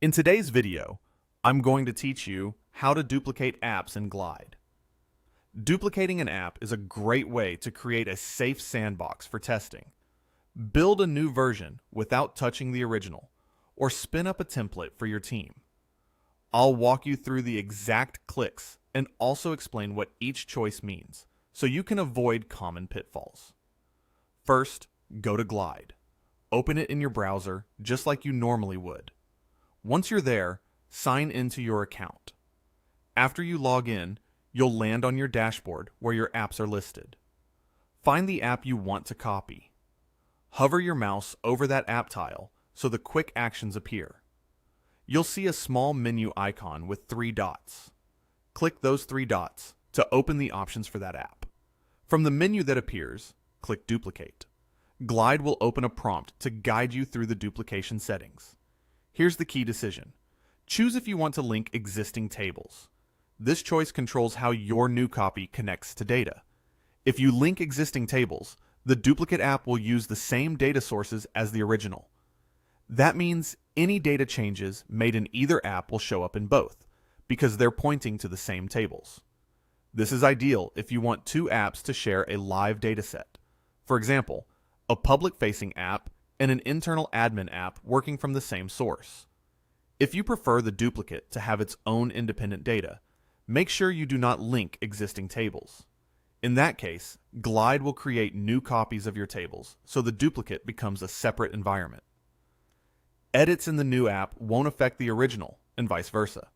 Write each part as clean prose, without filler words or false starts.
In today's video, I'm going to teach you how to duplicate apps in Glide. Duplicating an app is a great way to create a safe sandbox for testing. Build a new version without touching the original, or spin up a template for your team. I'll walk you through the exact clicks and also explain what each choice means, so you can avoid common pitfalls. First, go to Glide. Open it in your browser just like you normally would. Once you're there, sign into your account. After you log in, you'll land on your dashboard where your apps are listed. Find the app you want to copy. Hover your mouse over that app tile so the quick actions appear. You'll see a small menu icon with 3 dots. Click those 3 dots to open the options for that app. From the menu that appears, click Duplicate. Glide will open a prompt to guide you through the duplication settings. Here's the key decision. Choose if you want to link existing tables. This choice controls how your new copy connects to data. If you link existing tables, the duplicate app will use the same data sources as the original. That means any data changes made in either app will show up in both, because they're pointing to the same tables. This is ideal if you want 2 apps to share a live dataset. For example, a public-facing app and an internal admin app working from the same source. If you prefer the duplicate to have its own independent data, make sure you do not link existing tables. In that case, Glide will create new copies of your tables, so the duplicate becomes a separate environment. Edits in the new app won't affect the original, and vice versa.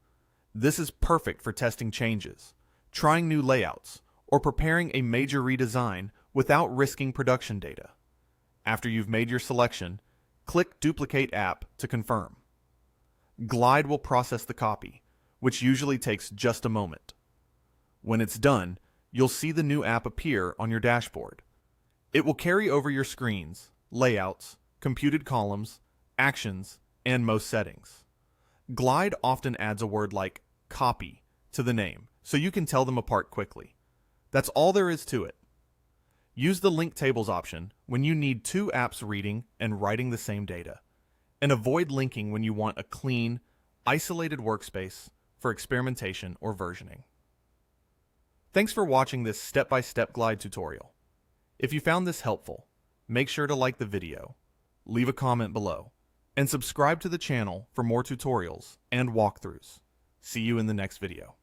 This is perfect for testing changes, trying new layouts, or preparing a major redesign without risking production data. After you've made your selection, click Duplicate App to confirm. Glide will process the copy, which usually takes just a moment. When it's done, you'll see the new app appear on your dashboard. It will carry over your screens, layouts, computed columns, actions, and most settings. Glide often adds a word like copy to the name, so you can tell them apart quickly. That's all there is to it. Use the Link Tables option when you need 2 apps reading and writing the same data, and avoid linking when you want a clean, isolated workspace for experimentation or versioning. Thanks for watching this step-by-step Glide tutorial. If you found this helpful, make sure to like the video, leave a comment below, and subscribe to the channel for more tutorials and walkthroughs. See you in the next video.